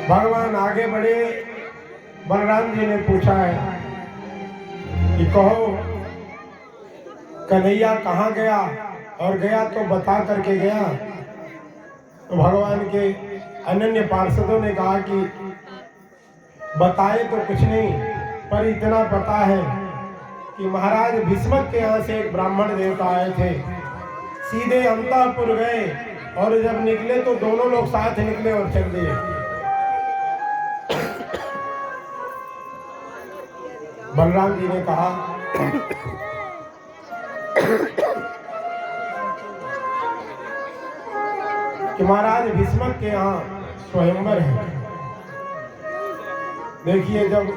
भगवान आगे बढ़े। बलराम जी ने पूछा है कि कहो कन्हैया कहाँ गया, और गया तो बता करके गया। तो भगवान के अनन्य पार्षदों ने कहा कि बताए तो कुछ नहीं, पर इतना पता है कि महाराज भीष्मक के यहाँ से एक ब्राह्मण देवता आए थे, सीधे अंतःपुर गए और जब निकले तो दोनों लोग साथ निकले और चल दिए। बलराम जी ने कहा कि महाराज भीष्मक के यहाँ स्वयंवर है। देखिए, जब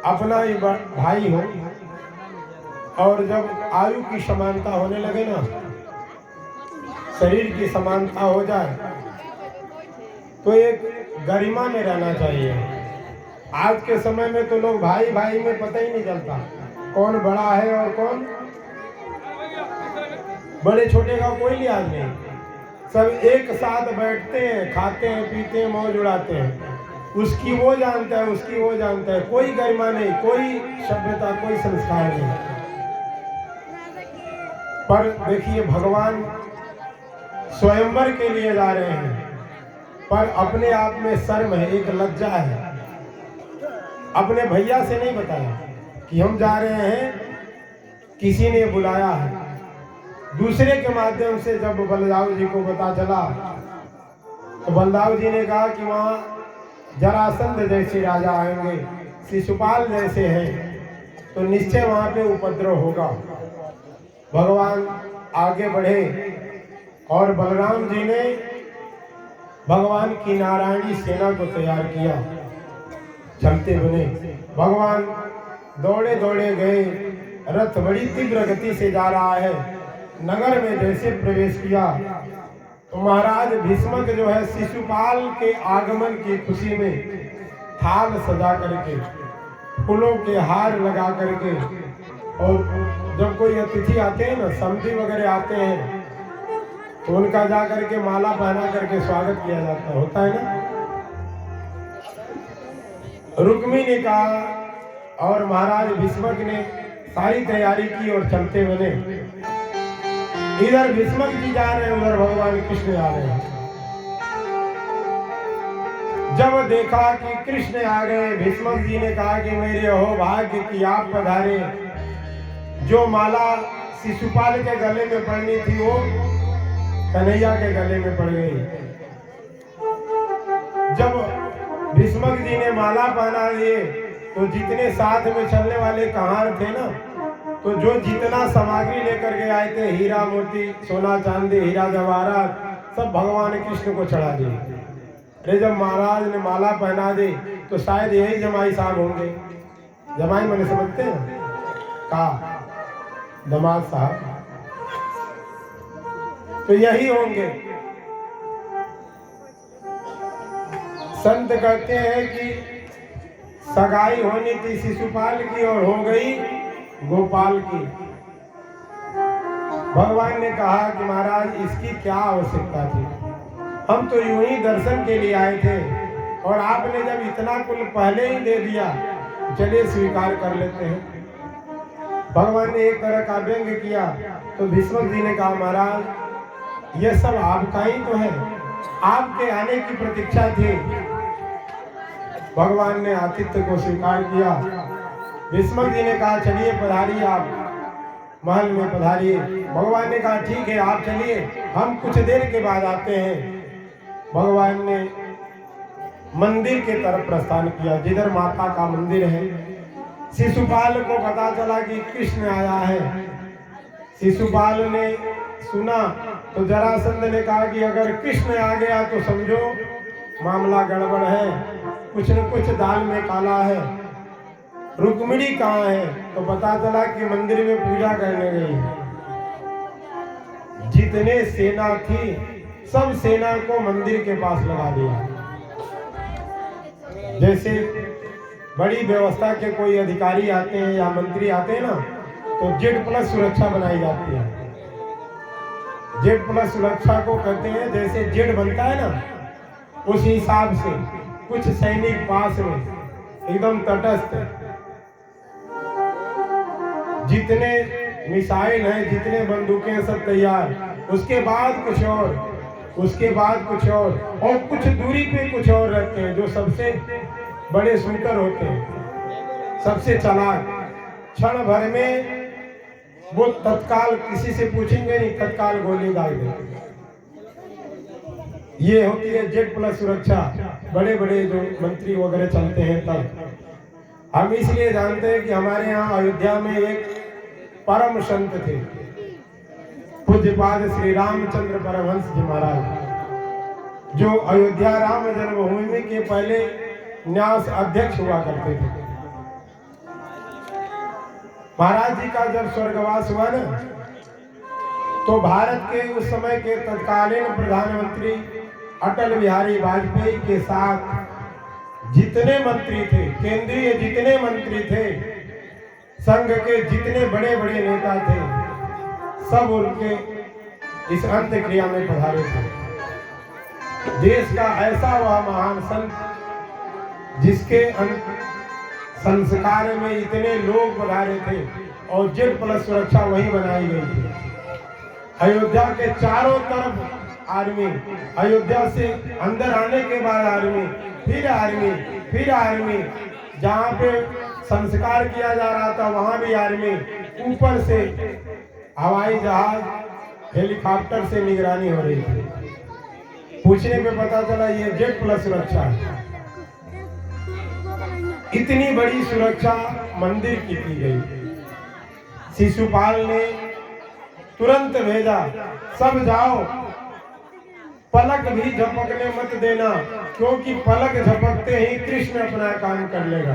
अपना ही भाई हो और जब आयु की समानता होने लगे ना, शरीर की समानता हो जाए तो एक गरिमा में रहना चाहिए। आज के समय में तो लोग भाई भाई में पता ही नहीं चलता कौन बड़ा है और कौन बड़े छोटे का कोई लिहाज नहीं। सब एक साथ बैठते हैं, खाते हैं, पीते हैं, मौज उड़ाते हैं। उसकी वो जानता है, उसकी वो जानता है, कोई गरिमा नहीं, कोई सभ्यता, कोई संस्कार नहीं। पर देखिए, भगवान स्वयंवर के लिए जा रहे हैं, पर अपने आप में शर्म है, एक लज्जा है। अपने भैया से नहीं बताया कि हम जा रहे हैं, किसी ने बुलाया है। दूसरे के माध्यम से जब बलदाऊ जी को पता चला तो बलदाऊ जी ने कहा कि वहाँ जरासंध जैसे राजा आएंगे, शिशुपाल जैसे हैं, तो निश्चय वहाँ पे उपद्रव होगा। भगवान आगे बढ़े और बलराम जी ने भगवान की नारायणी सेना को तैयार किया। चलते बने भगवान, दौड़े दौड़े गए। रथ बड़ी तीव्र गति से जा रहा है। नगर में जैसे प्रवेश किया तो महाराज भीष्मक जो है शिशुपाल के आगमन की खुशी में थाल सजा करके, फूलों के हार लगा करके, और जब कोई अतिथि आते हैं ना, समधी वगैरह आते हैं, तो उनका जा करके माला पहना करके स्वागत किया जाता होता है ना। रुक्मी ने कहा और महाराज भीष्मक ने सारी तैयारी की और चलते बने। इधर भीष्मक जी जा रहे हैं, उधर भगवान कृष्ण आ रहे हैं। जब देखा कि कृष्ण आ गए, भीष्मक जी ने कहा कि मेरे हो भाग्य कि आप पधारे। जो माला शिशुपाल के गले में पड़नी थी वो कन्हैया के गले में पड़ गई। जब भीष्मक जी ने माला पहना दिए तो जितने साथ में चलने वाले कहार थे ना, तो जो जितना सामग्री लेकर के आए थे, हीरा मोती, सोना चांदी, हीरा जवाहरात, सब भगवान कृष्ण को चढ़ा दिए। अरे जब महाराज ने माला पहना दी तो शायद यही जमाई साहब होंगे। जमाई मैंने समझते हैं का दमाद साहब, तो यही होंगे। संत कहते हैं कि सगाई होनी थी शिशुपाल की और हो गई गोपाल की। भगवान ने कहा कि महाराज इसकी क्या आवश्यकता थी, हम तो यूं ही दर्शन के लिए आए थे और आपने जब इतना कुल पहले ही दे दिया, चलिए स्वीकार कर लेते हैं। भगवान ने एक तरह का व्यंग किया तो भीष्मक जी ने कहा महाराज यह सब आपका ही तो है, आपके आने की प्रतीक्षा थी। भगवान ने आतिथ्य को स्वीकार किया। भीष्मक जी ने कहा चलिए पधारिए, आप महल में पधारिए। भगवान ने कहा ठीक है आप चलिए, हम कुछ देर के बाद आते हैं। भगवान ने मंदिर के तरफ प्रस्थान किया, जिधर माता का मंदिर है। शिशुपाल को पता चला कि कृष्ण आया है। शिशुपाल ने सुना तो जरासंध ने कहा कि अगर कृष्ण आ गया तो समझो मामला गड़बड़ है, कुछ न कुछ दाल में काला है। रुक्मिणी कहाँ है? तो पता चला कि मंदिर में पूजा करने गई है। जितने सेना थी सब सेना को मंदिर के पास लगा दिया। जैसे बड़ी व्यवस्था के कोई अधिकारी आते हैं या मंत्री आते हैं ना, तो Z+ सुरक्षा बनाई जाती है। Z+ सुरक्षा को कहते हैं, जैसे जेड बनता है ना, उस हिसाब से कुछ सैनिक पास में एकदम तटस्थ, जितने मिसाइल हैं, जितने बंदूकें सब तैयार, उसके बाद कुछ और, उसके बाद कुछ और कुछ दूरी पे कुछ और रखते हैं जो सबसे बड़े शूटर होते हैं, सबसे चालाक। क्षण भर में वो तत्काल किसी से पूछेंगे नहीं, तत्काल गोली दाग देंगे। ये होती है Z+ सुरक्षा। बड़े बड़े जो मंत्री वगैरह चलते हैं तब हम इसलिए जानते हैं कि हमारे यहाँ अयोध्या में एक परम संत थे, पूज्यपाद श्री रामचंद्र परमहंस जी महाराज, जो अयोध्या राम जन्मभूमि के पहले न्यास अध्यक्ष हुआ करते थे। महाराज जी का जब स्वर्गवास हुआ ना, तो भारत के उस समय के तत्कालीन प्रधानमंत्री अटल बिहारी वाजपेयी के साथ जितने मंत्री थे, केंद्रीय जितने मंत्री थे, संघ के जितने बड़े बड़े नेता थे, सब उनके इस अंत्यक्रिया में पधारे थे। देश का ऐसा वह महान संत जिसके संस्कार में इतने लोग पधारे थे और Z+ सुरक्षा वहीं बनाई गई थी। अयोध्या के चारों तरफ आर्मी, अयोध्या से अंदर आने के बाद आर्मी, फिर आर्मी, फिर आर्मी, जहाँ पे संस्कार किया जा रहा था वहां भी आर्मी, ऊपर से हवाई जहाज, हेलीकॉप्टर से निगरानी हो रही थी। पूछने पे पता चला ये Z+ सुरक्षा है। इतनी बड़ी सुरक्षा मंदिर की गई। शिशुपाल ने तुरंत भेजा, सब जाओ, पलक भी झपकने मत देना, क्योंकि पलक झपकते ही कृष्ण अपना काम कर लेगा।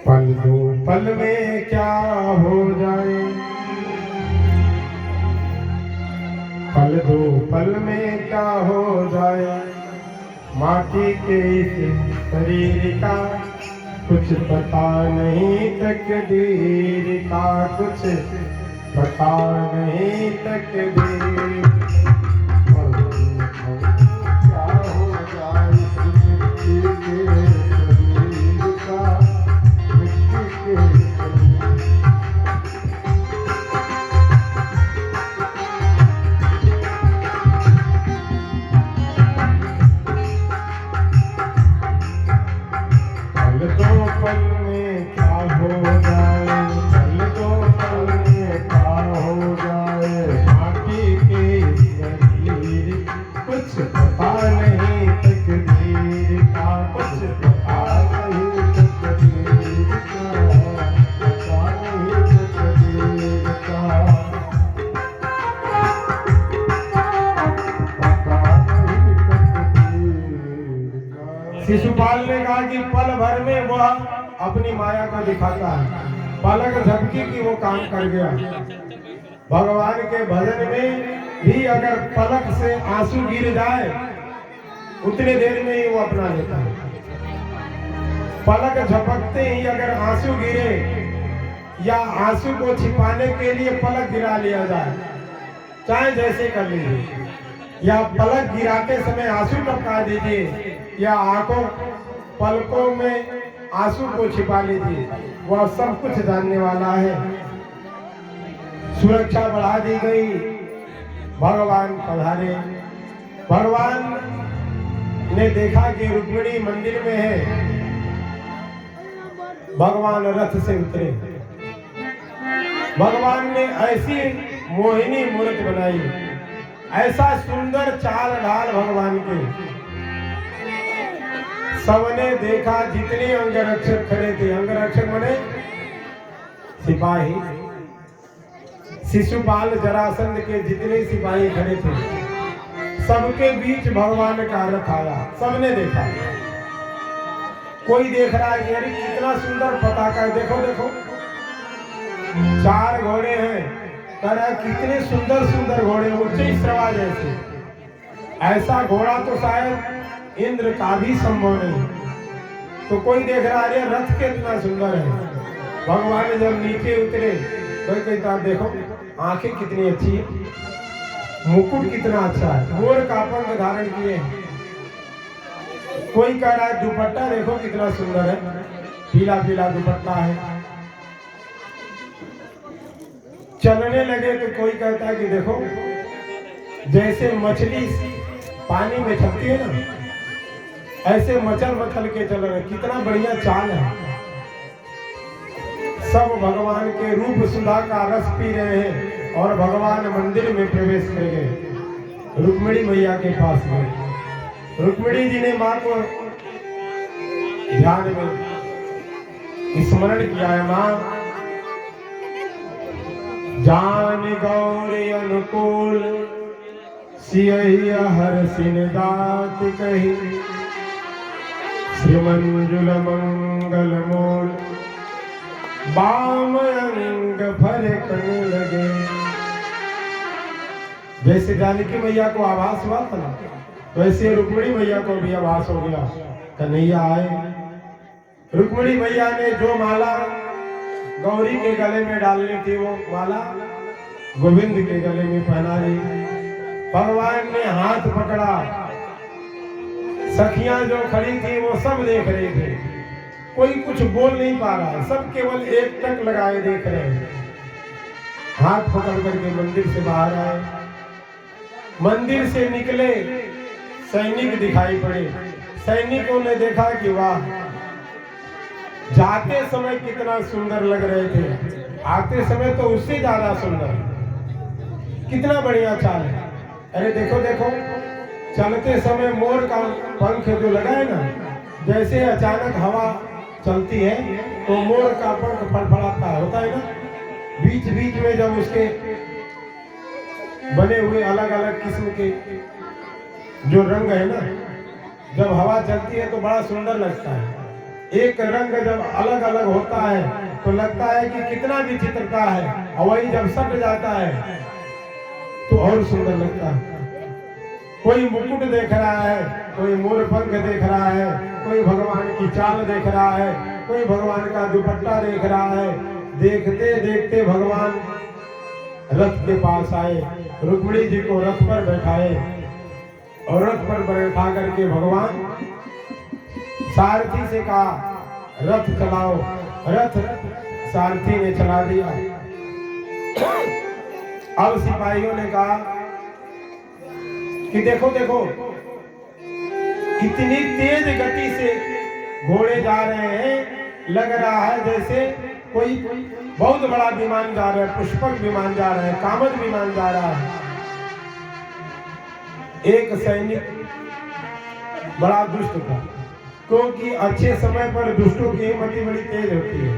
पल दो पल में क्या हो जाए, पल दो पल में क्या हो जाए, माटी के इस शरीर का कुछ पता नहीं, तकदीर का कुछ पता नहीं, तकदीर। क्या हो जाए मिट्टी के शरीर का, मिट्टी के शिशुपाल ने कहा कि पल भर में वह अपनी माया को दिखाता है, पलक झपकी की वो काम कर गया। भगवान के भजन में भी अगर पलक से आंसू गिर जाए, उतने देर में ही वो अपना लेता है। पलक झपकते ही अगर आंसू गिरे या आंसू को छिपाने के लिए पलक गिरा लिया जाए, चाहे जैसे कर लीजिए, या पलक गिराते समय आंसू टपका दीजिए, या आंखों पलकों में आंसू को छिपा लीजिए, वह सब कुछ जानने वाला है। सुरक्षा बढ़ा दी गई, भगवान पधारे। भगवान ने देखा कि रुक्मिणी मंदिर में है, भगवान रथ से उतरे। भगवान ने ऐसी मोहिनी मूर्ति बनाई, ऐसा सुंदर चाल ढाल भगवान के, सबने देखा। जितने अंगरक्षक खड़े थे, अंगरक्षक माने सिपाही, शिशुपाल जरासंध के जितने सिपाही खड़े थे, सबके बीच भगवान का रथ आया। सबने देखा। कोई देख रहा है अरे कितना सुंदर पताका है, देखो देखो, 4 घोड़े हैं, कह रहा है कितने सुंदर सुंदर घोड़े, ऊंचे श्रवा जैसे। ऐसा घोड़ा तो शायद इंद्र का भी संभव नहीं। तो कोई देख रहा है रथ कितना सुंदर है। भगवान जब नीचे उतरे, कोई कहता देखो आंखें कितनी अच्छी है, मुकुट कितना अच्छा है, मोर का पंख धारण किए हैं, कोई कह रहा है दुपट्टा देखो कितना सुंदर है, पीला पीला दुपट्टा है। चलने लगे तो कोई कहता है कि देखो जैसे मछली पानी में चलती है ना, ऐसे मचल मचल के चल रहे, कितना बढ़िया चाल है। सब भगवान के रूप सुधा का रस पी रहे हैं और भगवान मंदिर में प्रवेश कर गए। रुक्मिणी मैया के पास गए। रुक्मिणी जी ने माँ को ध्यान में स्मरण किया है, माँ जान गौरी अनुकूल सियहिया हर सिन दात कही, श्रीमंजुल मंगल मूल बाम अंग भर कन लगे। जैसे जानकी मैया को आभास हुआ था ना, वैसे रुक्मिणी मैया को भी आभास हो गया, कन्हैया आए। रुक्मिणी मैया ने जो माला गौरी के गले में डालनी थी वो माला गोविंद के गले में पहना ली। भगवान ने हाथ पकड़ा, सखियां जो खड़ी थी वो सब देख रही थी, कोई कुछ बोल नहीं पा रहा है, सब केवल एक टक लगाए देख रहे हैं। हाथ पकड़ करके मंदिर से बाहर आए। मंदिर से निकले, सैनिक दिखाई पड़े। सैनिकों ने देखा कि वाह, जाते समय कितना सुंदर लग रहे थे, आते समय तो उससे ज्यादा सुंदर। कितना बढ़िया चाल है। अरे देखो देखो, चलते समय मोर का पंख जो लगा है ना, जैसे अचानक हवा चलती है तो मोर का पंख फड़फड़ाता होता है ना, बीच बीच में जब उसके बने हुए अलग अलग किस्म के जो रंग है ना, जब हवा चलती है तो बड़ा सुंदर लगता है। एक रंग जब अलग अलग होता है तो लगता है कि कितना विचित्रता है, और वही जब सट जाता है तो और सुंदर लगता है। कोई मुकुट देख रहा है, कोई मोर पंख देख रहा है, कोई भगवान की चाल देख रहा है, कोई भगवान का दुपट्टा देख रहा है। देखते देखते भगवान रथ के पास आए, रुक्मिणी जी को रथ पर बैठाए और रथ पर बैठा करके भगवान सारथी से कहा रथ चलाओ। रथ सारथी ने चला दिया। अब सिपाहियों ने कहा कि देखो देखो, इतनी तेज गति से घोड़े जा रहे हैं, लग रहा है जैसे कोई बहुत बड़ा विमान जा रहा है, पुष्पक विमान जा रहा है, कामद विमान जा रहा है। एक सैनिक बड़ा दुष्ट था, क्योंकि अच्छे समय पर दुष्टों की हिम्मत बड़ी तेज होती है।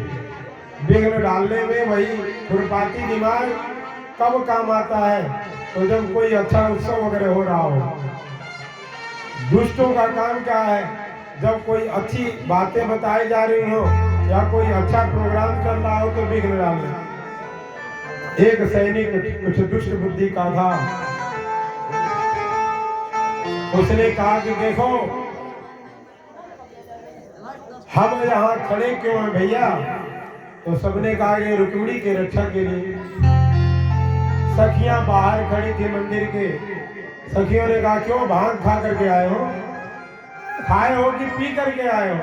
विघ्न डालने में वही खुरपाती दिमाग कब काम आता है, तो जब कोई अच्छा उत्सव वगैरह हो रहा हो। दुष्टों का काम क्या है, जब कोई अच्छी बातें बताई जा रही हो या कोई अच्छा प्रोग्राम चल रहा हो तो विघ्न डालना। एक सैनिक कुछ दुष्ट बुद्धि का था, उसने कहा कि देखो हम यहाँ खड़े क्यों हैं भैया? तो सबने कहा ये रुक्मिणी की रक्षा के लिए। सखियां बाहर खड़ी थी मंदिर के। सखियों ने कहा क्यों भांग खा करके आए हो? खाए हो कि पी करके आए हो?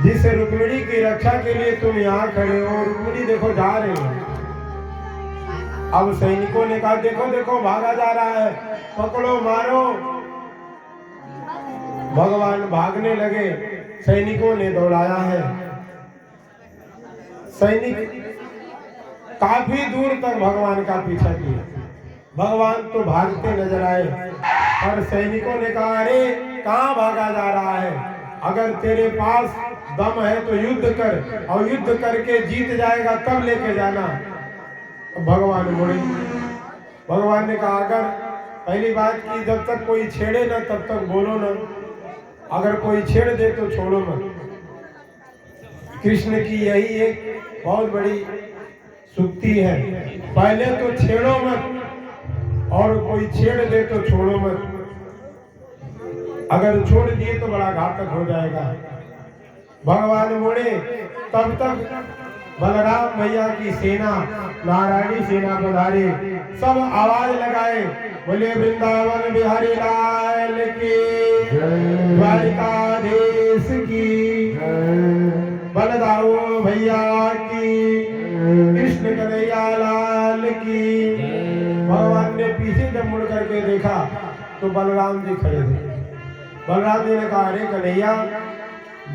जिस रुक्मिणी की रक्षा के लिए तुम यहाँ खड़े हो, रुक्मिणी देखो जा रही हो। अब सैनिकों ने कहा देखो देखो भागा जा रहा है, पकड़ो मारो। भगवान भागने लगे, सैनिकों ने दौड़ाया है। सैनिक काफी दूर तक भगवान का पीछा किया, भगवान तो भागते नजर आए। और सैनिकों ने कहा अरे कहाँ भागा जा रहा है? अगर तेरे पास दम है तो युद्ध कर, और युद्ध करके जीत जाएगा तब लेके जाना। भगवान मुड़े। भगवान ने कहा अगर पहली बात की जब तक कोई छेड़े ना तब तक बोलो ना, अगर कोई छेड़ दे तो छोड़ो मत। कृष्ण की यही एक बहुत बड़ी सुक्ति है, पहले तो छेड़ो मत और कोई छेड़ दे तो छोड़ो मत। अगर छोड़ दिए तो बड़ा घातक हो जाएगा। भगवान मुड़े, तब तक बलराम भैया की सेना, नारायणी सेना पधारी। सब आवाज लगाए, बोले वृंदावन बिहारी लाल की जय। द्वारिकाधीश की, बलदाऊ भैया की, कृष्ण कन्हैया लाल की। भगवान ने पीछे जब मुड़ करके देखा तो बलराम जी खड़े थे। बलराम जी ने कहा, अरे कन्हैया,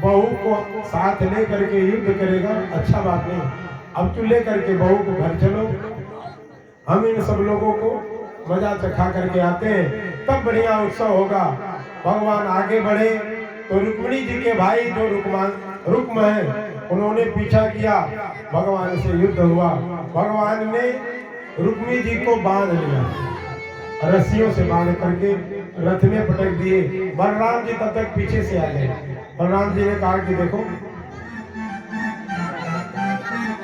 बहू को साथ ले करके युद्ध करेगा, अच्छा बात नहीं। अब तू ले करके बहू को घर चलो, हम इन सब लोगों को मजा चखा करके आते हैं, तब बढ़िया उत्सव होगा। भगवान आगे बढ़े तो रुक्मिणी जी के भाई जो रुक्म है, उन्होंने पीछा किया, भगवान से युद्ध हुआ। भगवान ने रुक्मिणी जी को बांध लिया, रस्सियों से बांध करके रथ में पटक दिए। बलराम जी तब तक पीछे से आ गए। बलराम जी ने कहा कि देखो,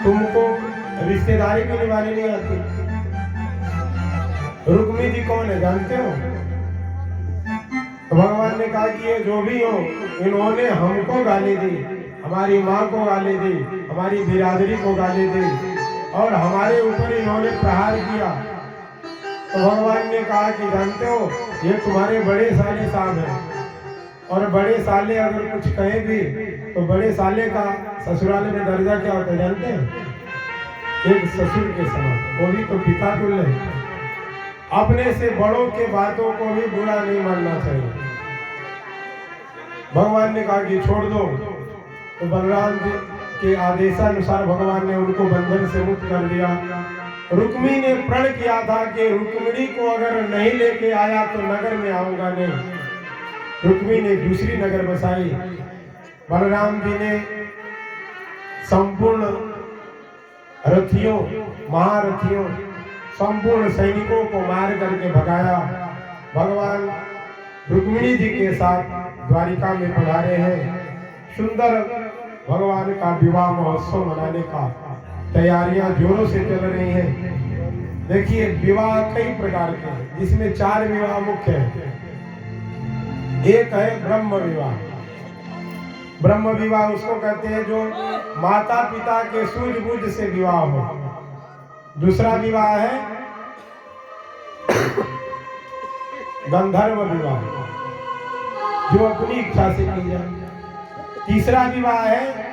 तुमको रिश्तेदारी भी निभानी नहीं आती। रुक्मिणी जी कौन है जानते हो? तो भगवान ने कहा कि ये जो भी हो, इन्होंने हमको गाली दी, हमारी माँ को गाली दी, हमारी बिरादरी को गाली दी और हमारे ऊपर इन्होंने प्रहार किया। तो भगवान ने कहा कि जानते हो, ये तुम्हारे बड़े साले साहब हैं, और बड़े साले अगर कुछ कहे भी तो बड़े साले का ससुराल में दर्जा क्या होता है जानते हैं? एक ससुर के समान, वो भी तो पिता तुल्य है। अपने से बड़ों के बातों को भी बुरा नहीं मानना चाहिए। भगवान ने कहा कि छोड़ दो। तो बलराम जी के आदेशानुसार भगवान ने उनको बंधन से मुक्त कर दिया। रुक्मिणी ने प्रण किया था कि रुक्मिणी को अगर नहीं लेके आया तो नगर में आऊंगा नहीं। रुक्मिणी ने दूसरी नगर बसाई। बलराम जी ने संपूर्ण रथियों, महारथियों, संपूर्ण सैनिकों को मार करके भगाया। भगवान रुक्मिणी जी के साथ द्वारिका में पधारे हैं। सुंदर भगवान का विवाह महोत्सव मनाने का तैयारियां जोरों से चल रही हैं। देखिए, विवाह कई प्रकार के हैं, जिसमें 4 विवाह मुख्य हैं। एक है ब्रह्म विवाह। ब्रह्म विवाह उसको कहते हैं जो माता पिता के सूझबूझ से विवाह हो। दूसरा विवाह है गंधर्व विवाह, जो अपनी इच्छा से की जाए। तीसरा विवाह है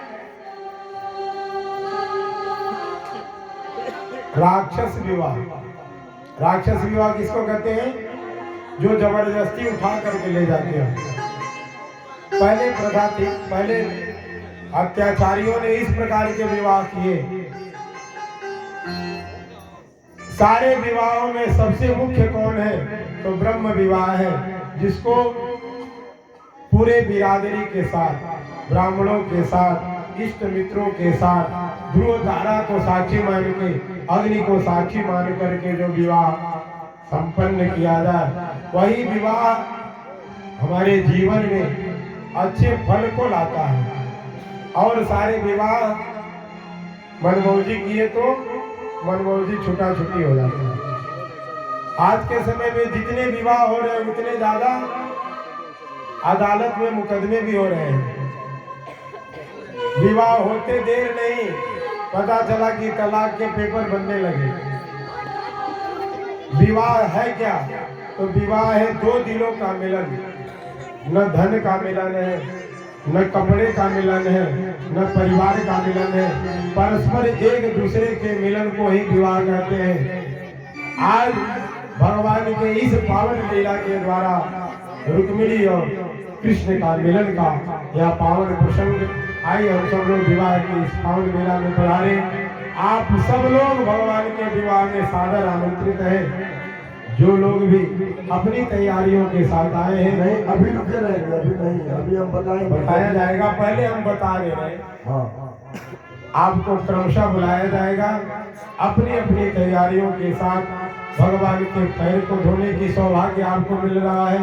राक्षस विवाह। राक्षस विवाह किसको कहते हैं? जो जबरदस्ती उठा करके ले जाते हैं। पहले प्रथा थी, पहले अत्याचारियों ने इस प्रकार के विवाह किए। सारे विवाहों में सबसे मुख्य कौन है? तो ब्रह्म विवाह है, जिसको पूरे बिरादरी के साथ, ब्राह्मणों के साथ, इष्ट मित्रों के साथ, ध्रुव तारा को साक्षी मान के, अग्नि को साक्षी मान करके जो विवाह संपन्न किया जाए, वही विवाह हमारे जीवन में अच्छे फल को लाता है। और सारे विवाह मनमौजी किए तो मनमौजी छुटा छुटी हो जाती है। आज के समय में जितने विवाह हो रहे हैं उतने ज्यादा अदालत में मुकदमे भी हो रहे हैं। विवाह होते देर नहीं पता चला कि तलाक के पेपर बनने लगे। विवाह है क्या? तो विवाह है 2 दिलों का मिलन। न धन का मिलन है, न कपड़े का मिलन है, न परिवार का मिलन है, परस्पर एक दूसरे के मिलन को ही विवाह कहते हैं। आज भगवान के इस पावन लीला के द्वारा रुक्मिणी और कृष्ण का मिलन का यह पावन प्रसंग, आइए हम सब लोग विवाह की इस पावन लीला में पधारे। आप सब लोग भगवान के विवाह में सादर आमंत्रित हैं। जो लोग भी अपनी तैयारियों के साथ आए हैं, नहीं अभी रुके रहेंगे, अभी नहीं, अभी हम बताया जाएगा। पहले हम बता दे रहे हैं, हाँ, आपको क्रमशः बुलाया जाएगा। अपनी अपनी तैयारियों के साथ भगवान के पैर को धोने की सौभाग्य आपको मिल रहा है।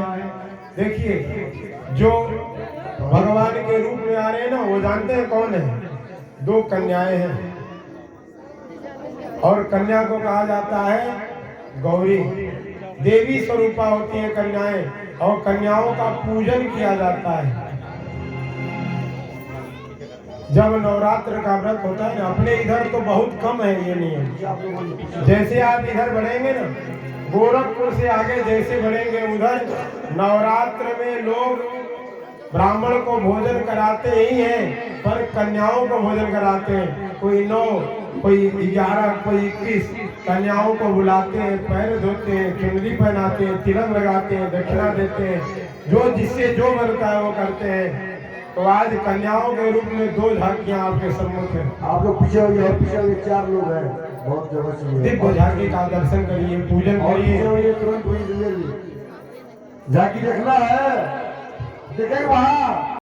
देखिए, जो भगवान के रूप में आ रहे हैं ना, वो जानते हैं कौन है? 2 कन्याएं हैं, और कन्या को कहा जाता है गौरी। देवी स्वरूपा होती है कन्याएं, और कन्याओं का पूजन किया जाता है। जब नवरात्र का व्रत होता है ना, अपने इधर तो बहुत कम है ये नियम। जैसे आप इधर बढ़ेंगे ना, गोरखपुर से आगे जैसे बढ़ेंगे, उधर नवरात्र में लोग ब्राह्मण को भोजन कराते ही हैं, पर कन्याओं को भोजन कराते हैं। कोई 9, कोई 11, कोई 21 कन्याओं को बुलाते हैं, पैर धोते हैं, चुनरी पहनाते हैं, तिलक लगाते हैं, दक्षिणा देते हैं, जो जिससे जो बनता है वो करते हैं। तो आज कन्याओं के रूप में 2 झांकियां आपके सम्मुख हैं। आप लोग पीछे हो जाए, पीछे हो 4 लोग हैं, बहुत जगह चाहिए। दिव्य झांकी का दर्शन करिए, पूजन और पीछे हो करिए। ये तुरंत वहीं ले ली। झांकी देखना है, देखेंगे वहाँ